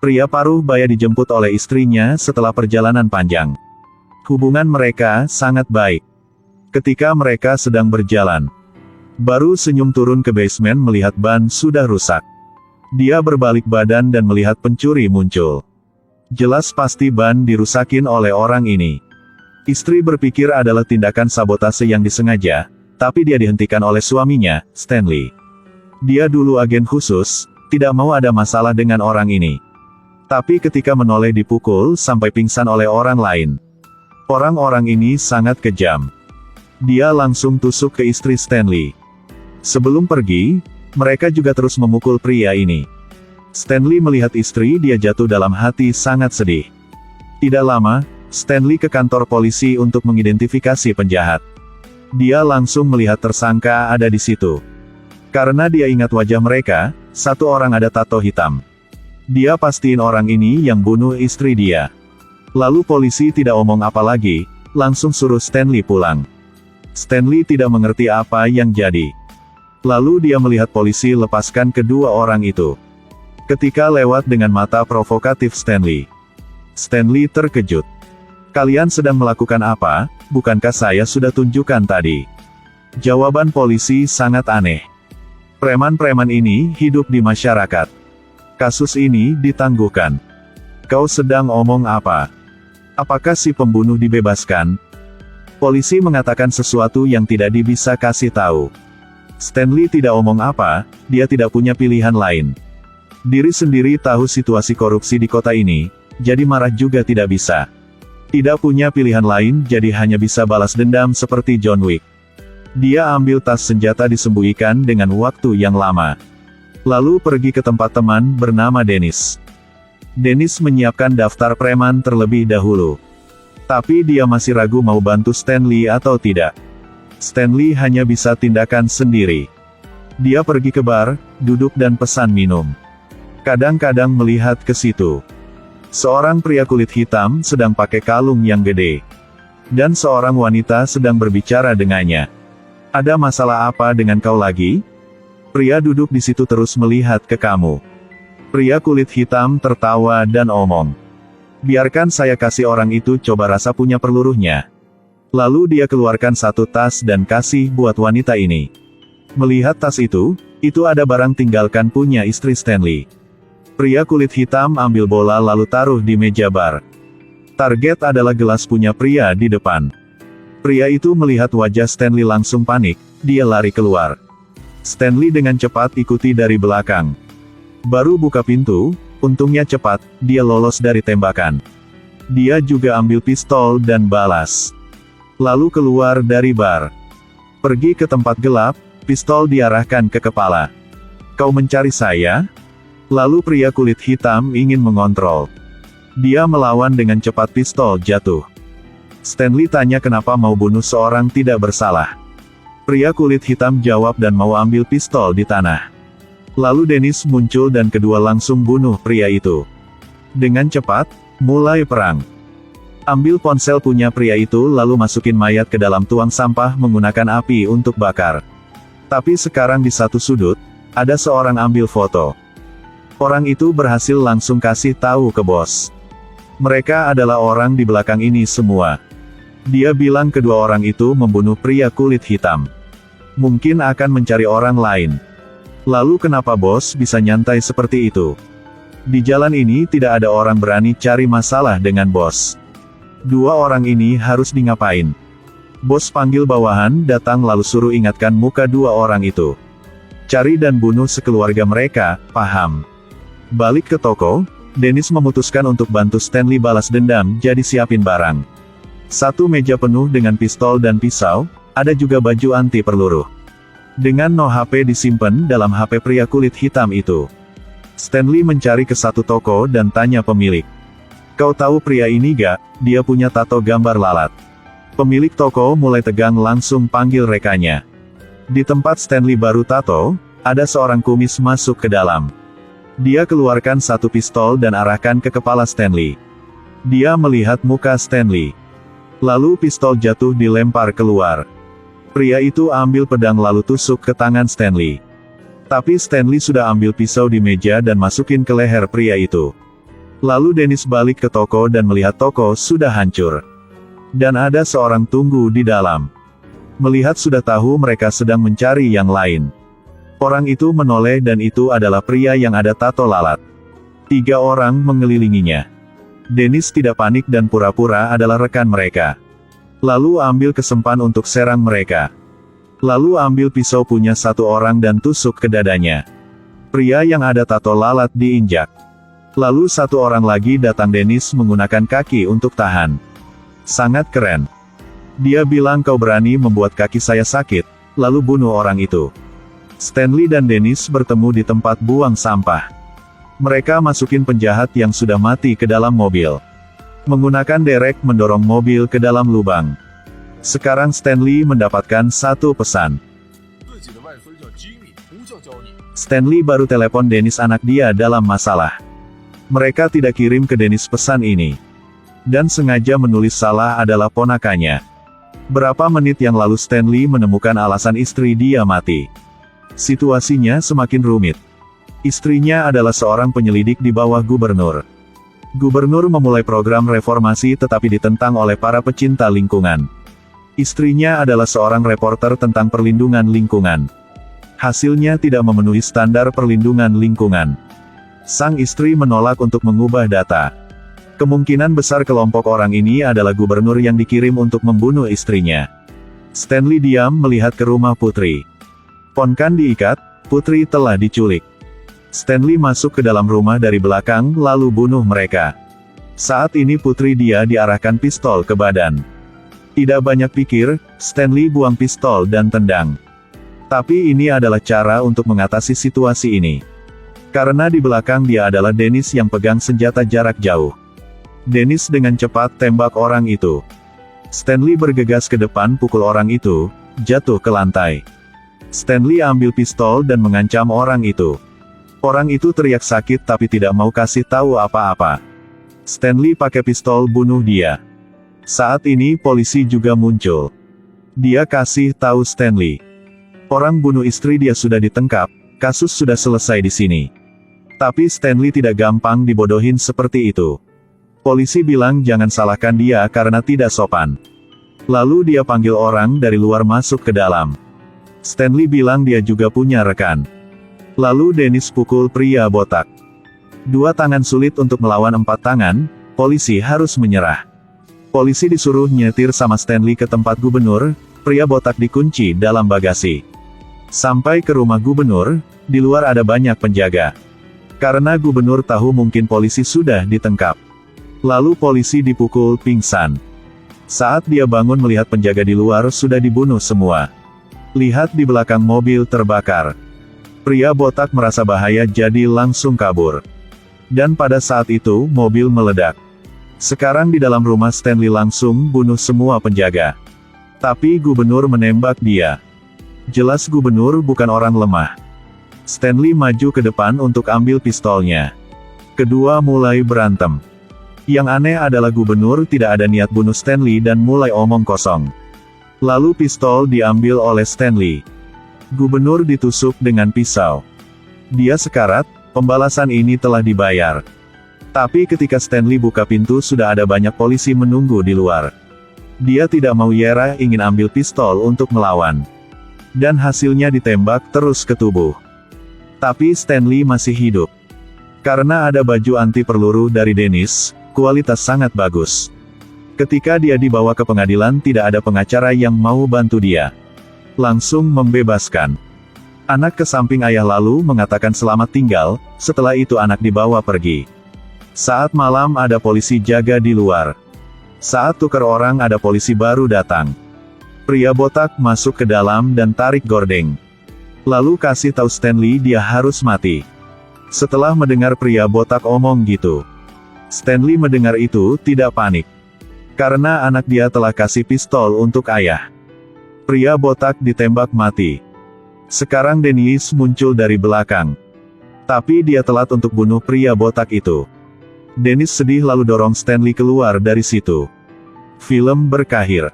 Pria paruh baya dijemput oleh istrinya setelah perjalanan panjang. Hubungan mereka sangat baik. Ketika mereka sedang berjalan, baru senyum turun ke basement melihat ban sudah rusak. Dia berbalik badan dan melihat pencuri muncul. Jelas pasti ban dirusakin oleh orang ini. Istri berpikir adalah tindakan sabotase yang disengaja, tapi dia dihentikan oleh suaminya, Stanley. Dia dulu agen khusus, tidak mau ada masalah dengan orang ini. Tapi ketika menoleh dipukul sampai pingsan oleh orang lain. Orang-orang ini sangat kejam. Dia langsung tusuk ke istri Stanley. Sebelum pergi, mereka juga terus memukul pria ini. Stanley melihat istri dia jatuh dalam hati sangat sedih. Tidak lama, Stanley ke kantor polisi untuk mengidentifikasi penjahat. Dia langsung melihat tersangka ada di situ. Karena dia ingat wajah mereka, satu orang ada tato hitam. Dia pastiin orang ini yang bunuh istri dia. Lalu polisi tidak omong apa lagi, langsung suruh Stanley pulang. Stanley tidak mengerti apa yang jadi. Lalu dia melihat polisi lepaskan kedua orang itu. Ketika lewat dengan mata provokatif Stanley. Stanley terkejut. Kalian sedang melakukan apa? Bukankah saya sudah tunjukkan tadi? Jawaban polisi sangat aneh. Preman-preman ini hidup di masyarakat. Kasus ini ditangguhkan. Kau sedang omong apa? Apakah si pembunuh dibebaskan? Polisi mengatakan sesuatu yang tidak bisa kasih tahu. Stanley tidak omong apa, dia tidak punya pilihan lain. Diri sendiri tahu situasi korupsi di kota ini, jadi marah juga tidak bisa. Tidak punya pilihan lain jadi hanya bisa balas dendam seperti John Wick. Dia ambil tas senjata disembunyikan dengan waktu yang lama. Lalu pergi ke tempat teman bernama Dennis. Dennis menyiapkan daftar preman terlebih dahulu. Tapi dia masih ragu mau bantu Stanley atau tidak. Stanley hanya bisa tindakan sendiri. Dia pergi ke bar, duduk dan pesan minum. Kadang-kadang melihat ke situ. Seorang pria kulit hitam sedang pakai kalung yang gede. Dan seorang wanita sedang berbicara dengannya. Ada masalah apa dengan kau lagi? Pria duduk di situ terus melihat ke kamu. Pria kulit hitam tertawa dan omong. Biarkan saya kasih orang itu coba rasa punya peluruhnya. Lalu dia keluarkan satu tas dan kasih buat wanita ini. Melihat tas itu ada barang tinggalkan punya istri Stanley. Pria kulit hitam ambil bola lalu taruh di meja bar. Target adalah gelas punya pria di depan. Pria itu melihat wajah Stanley langsung panik, dia lari keluar. Stanley dengan cepat ikuti dari belakang. Baru buka pintu, untungnya cepat, dia lolos dari tembakan. Dia juga ambil pistol dan balas. Lalu keluar dari bar. Pergi ke tempat gelap, pistol diarahkan ke kepala. Kau mencari saya? Lalu pria kulit hitam ingin mengontrol. Dia melawan dengan cepat pistol jatuh. Stanley tanya kenapa mau bunuh seorang tidak bersalah. Pria kulit hitam jawab dan mau ambil pistol di tanah. Lalu Dennis muncul dan kedua langsung bunuh pria itu. Dengan cepat, mulai perang. Ambil ponsel punya pria itu lalu masukin mayat ke dalam tuang sampah menggunakan api untuk bakar. Tapi sekarang di satu sudut, ada seorang ambil foto. Orang itu berhasil langsung kasih tahu ke bos. Mereka adalah orang di belakang ini semua. Dia bilang kedua orang itu membunuh pria kulit hitam. Mungkin akan mencari orang lain. Lalu kenapa bos bisa nyantai seperti itu? Di jalan ini tidak ada orang berani cari masalah dengan bos. Dua orang ini harus di ngapain? Bos panggil bawahan datang lalu suruh ingatkan muka dua orang itu. Cari dan bunuh sekeluarga mereka, paham? Balik ke toko, Dennis memutuskan untuk bantu Stanley balas dendam jadi siapin barang. Satu meja penuh dengan pistol dan pisau, ada juga baju anti peluru. Dengan no HP disimpan dalam HP pria kulit hitam itu. Stanley mencari ke satu toko dan tanya pemilik. Kau tahu pria ini gak? Dia punya tato gambar lalat. Pemilik toko mulai tegang langsung panggil rekannya. Di tempat Stanley baru tato, ada seorang kumis masuk ke dalam. Dia keluarkan satu pistol dan arahkan ke kepala Stanley. Dia melihat muka Stanley. Lalu pistol jatuh dilempar keluar. Pria itu ambil pedang lalu tusuk ke tangan Stanley. Tapi Stanley sudah ambil pisau di meja dan masukin ke leher pria itu. Lalu Dennis balik ke toko dan melihat toko sudah hancur. Dan ada seorang tunggu di dalam. Melihat sudah tahu mereka sedang mencari yang lain. Orang itu menoleh dan itu adalah pria yang ada tato lalat. 3 orang mengelilinginya. Dennis tidak panik dan pura-pura adalah rekan mereka. Lalu ambil kesempan untuk serang mereka. Lalu ambil pisau punya satu orang dan tusuk ke dadanya. Pria yang ada tato lalat diinjak. Lalu satu orang lagi datang. Dennis menggunakan kaki untuk tahan. Sangat keren. Dia bilang, kau berani membuat kaki saya sakit, lalu bunuh orang itu. Stanley dan Dennis bertemu di tempat buang sampah. Mereka masukin penjahat yang sudah mati ke dalam mobil. Menggunakan derek mendorong mobil ke dalam lubang. Sekarang Stanley mendapatkan satu pesan. Stanley baru telepon Dennis, anak dia dalam masalah. Mereka tidak kirim ke Dennis pesan ini. Dan sengaja menulis salah adalah ponakannya. Berapa menit yang lalu Stanley menemukan alasan istri dia mati. Situasinya semakin rumit. Istrinya adalah seorang penyelidik di bawah gubernur. Gubernur memulai program reformasi tetapi ditentang oleh para pecinta lingkungan. Istrinya adalah seorang reporter tentang perlindungan lingkungan. Hasilnya tidak memenuhi standar perlindungan lingkungan. Sang istri menolak untuk mengubah data. Kemungkinan besar kelompok orang ini adalah gubernur yang dikirim untuk membunuh istrinya. Stanley diam melihat ke rumah putri. Ponkan diikat, putri telah diculik. Stanley masuk ke dalam rumah dari belakang lalu bunuh mereka. Saat ini putri dia diarahkan pistol ke badan. Tidak banyak pikir, Stanley buang pistol dan tendang. Tapi ini adalah cara untuk mengatasi situasi ini. Karena di belakang dia adalah Dennis yang pegang senjata jarak jauh. Dennis dengan cepat tembak orang itu. Stanley bergegas ke depan pukul orang itu, jatuh ke lantai. Stanley ambil pistol dan mengancam orang itu. Orang itu teriak sakit tapi tidak mau kasih tahu apa-apa. Stanley pakai pistol bunuh dia. Saat ini polisi juga muncul. Dia kasih tahu Stanley. Orang bunuh istri dia sudah ditangkap, kasus sudah selesai di sini. Tapi Stanley tidak gampang dibodohin seperti itu. Polisi bilang jangan salahkan dia karena tidak sopan. Lalu dia panggil orang dari luar masuk ke dalam. Stanley bilang dia juga punya rekan. Lalu Dennis pukul pria botak. 2 tangan sulit untuk melawan 4 tangan, polisi harus menyerah. Polisi disuruh nyetir sama Stanley ke tempat gubernur, pria botak dikunci dalam bagasi. Sampai ke rumah gubernur, di luar ada banyak penjaga. Karena gubernur tahu mungkin polisi sudah ditangkap. Lalu polisi dipukul pingsan. Saat dia bangun melihat penjaga di luar sudah dibunuh semua. Lihat di belakang mobil terbakar. Pria botak merasa bahaya jadi langsung kabur. Dan pada saat itu mobil meledak. Sekarang di dalam rumah Stanley langsung bunuh semua penjaga. Tapi gubernur menembak dia. Jelas gubernur bukan orang lemah. Stanley maju ke depan untuk ambil pistolnya. Kedua mulai berantem. Yang aneh adalah gubernur tidak ada niat bunuh Stanley dan mulai omong kosong. Lalu pistol diambil oleh Stanley. Gubernur ditusuk dengan pisau. Dia sekarat, pembalasan ini telah dibayar. Tapi ketika Stanley buka pintu sudah ada banyak polisi menunggu di luar. Dia tidak mau nyerah, ingin ambil pistol untuk melawan. Dan hasilnya ditembak terus ke tubuh. Tapi Stanley masih hidup. Karena ada baju anti peluru dari Dennis, kualitas sangat bagus. Ketika dia dibawa ke pengadilan tidak ada pengacara yang mau bantu dia. Langsung membebaskan. Anak ke samping ayah lalu mengatakan selamat tinggal, setelah itu anak dibawa pergi. Saat malam ada polisi jaga di luar. Saat tukar orang ada polisi baru datang. Pria botak masuk ke dalam dan tarik gordeng. Lalu kasih tahu Stanley dia harus mati. Setelah mendengar pria botak omong gitu. Stanley mendengar itu tidak panik. Karena anak dia telah kasih pistol untuk ayah. Pria botak ditembak mati. Sekarang Dennis muncul dari belakang. Tapi dia telat untuk bunuh pria botak itu. Dennis sedih lalu dorong Stanley keluar dari situ. Film berakhir.